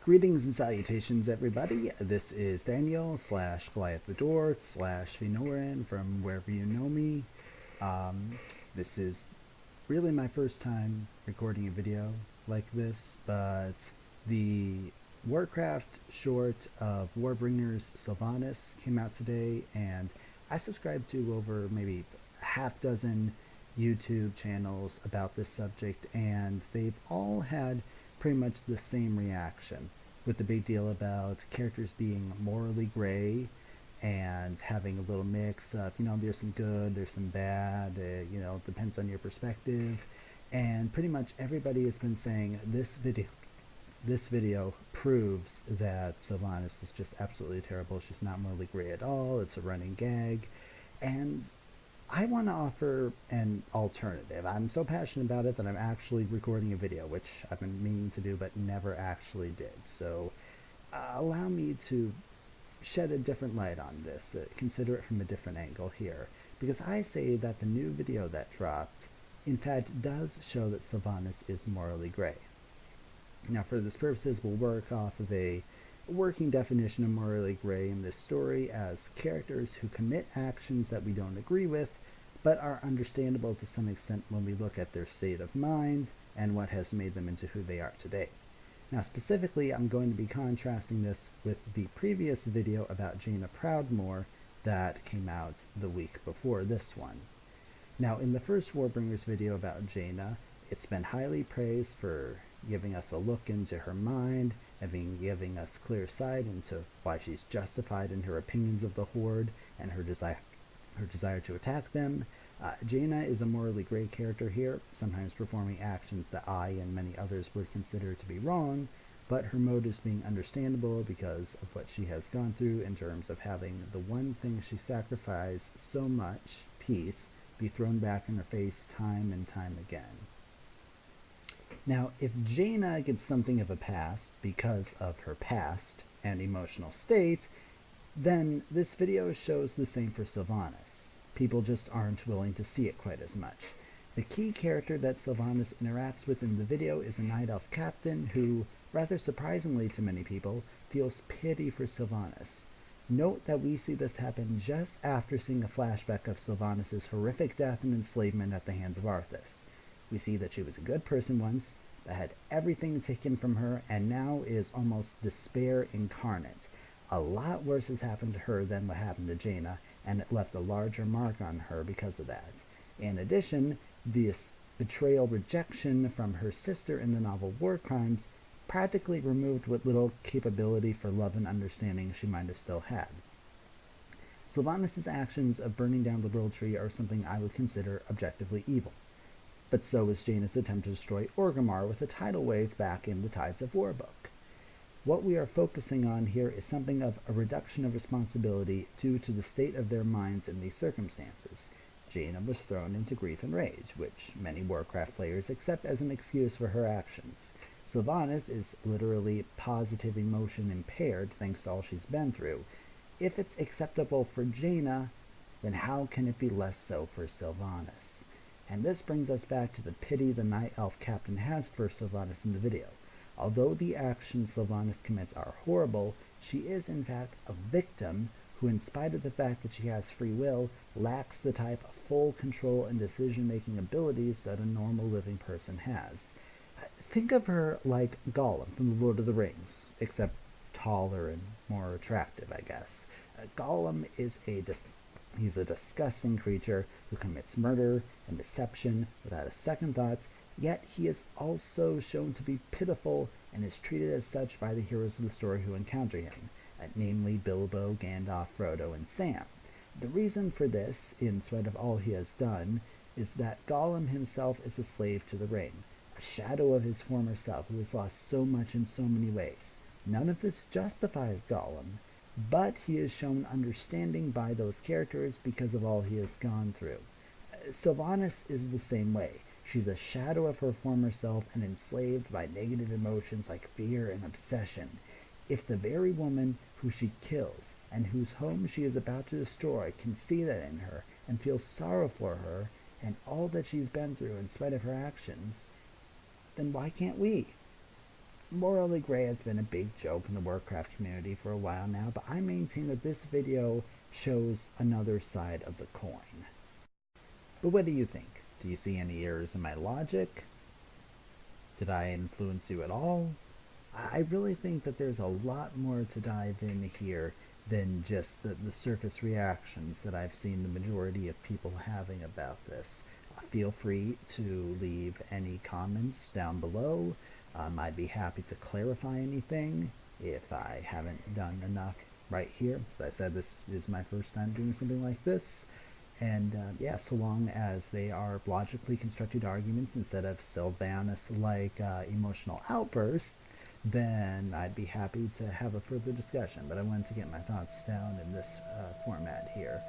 Greetings and salutations, everybody. This is Daniel slash Goliath the Dwarf slash Vinoran from wherever you know me. This is really my first time recording a video like this, but the Warcraft short of Warbringers Sylvanas came out today, and I subscribe to over maybe a half dozen YouTube channels about this subject, and they've all had pretty much the same reaction, with the big deal about characters being morally gray and having a little mix of, there's some good, there's some bad, it depends on your perspective. And pretty much everybody has been saying this video proves that Sylvanas is just absolutely terrible. She's not morally gray at all. It's a running gag. And I want to offer an alternative. I'm so passionate about it that I'm actually recording a video, which I've been meaning to do but never actually did. So allow me to shed a different light on this, consider it from a different angle here. Because I say that the new video that dropped, in fact, does show that Sylvanas is morally gray. Now, for this purposes, we'll work off of a working definition of morally gray in this story as characters who commit actions that we don't agree with, but are understandable to some extent when we look at their state of mind and what has made them into who they are today. Now, specifically, I'm going to be contrasting this with the previous video about Jaina Proudmoore that came out the week before this one. Now, in the first Warbringers video about Jaina, it's been highly praised for giving us a look into her mind and giving us clear sight into why she's justified in her opinions of the Horde and her desire to attack them. Jaina is a morally gray character here, sometimes performing actions that I and many others would consider to be wrong, but her motives being understandable because of what she has gone through in terms of having the one thing she sacrificed so much, peace, be thrown back in her face time and time again. Now, if Jaina gets something of a pass because of her past and emotional state, then this video shows the same for Sylvanas. People just aren't willing to see it quite as much. The key character that Sylvanas interacts with in the video is a Night Elf captain who, rather surprisingly to many people, feels pity for Sylvanas. Note that we see this happen just after seeing a flashback of Sylvanas' horrific death and enslavement at the hands of Arthas. We see that she was a good person once, that had everything taken from her, and now is almost despair incarnate. A lot worse has happened to her than what happened to Jaina, and it left a larger mark on her because of that. In addition, this betrayal rejection from her sister in the novel War Crimes practically removed what little capability for love and understanding she might have still had. Sylvanas' actions of burning down the World Tree are something I would consider objectively evil. But so is Jaina's attempt to destroy Orgrimmar with a tidal wave back in the Tides of War book. What we are focusing on here is something of a reduction of responsibility due to the state of their minds in these circumstances. Jaina was thrown into grief and rage, which many Warcraft players accept as an excuse for her actions. Sylvanas is literally positive emotion impaired thanks to all she's been through. If it's acceptable for Jaina, then how can it be less so for Sylvanas? And this brings us back to the pity the Night Elf captain has for Sylvanas in the video. Although the actions Sylvanas commits are horrible, she is in fact a victim who, in spite of the fact that she has free will, lacks the type of full control and decision-making abilities that a normal living person has. Think of her like Gollum from The Lord of the Rings, except taller and more attractive, I guess. Gollum is he's a disgusting creature who commits murder and deception without a second thought, yet he is also shown to be pitiful and is treated as such by the heroes of the story who encounter him, namely Bilbo, Gandalf, Frodo, and Sam. The reason for this, in spite of all he has done, is that Gollum himself is a slave to the ring, a shadow of his former self who has lost so much in so many ways. None of this justifies Gollum, but he is shown understanding by those characters because of all he has gone through. Sylvanas is the same way. She's a shadow of her former self and enslaved by negative emotions like fear and obsession. If the very woman who she kills and whose home she is about to destroy can see that in her and feel sorrow for her and all that she's been through in spite of her actions, then why can't we? Morally Grey has been a big joke in the Warcraft community for a while now, but I maintain that this video shows another side of the coin. But what do you think? Do you see any errors in my logic? Did I influence you at all? I really think that there's a lot more to dive in here than just the surface reactions that I've seen the majority of people having about this. Feel free to leave any comments down below. I'd be happy to clarify anything if I haven't done enough right here. As I said, this is my first time doing something like this. And yeah, so long as they are logically constructed arguments instead of Sylvanas-like emotional outbursts, then I'd be happy to have a further discussion. But I wanted to get my thoughts down in this format here.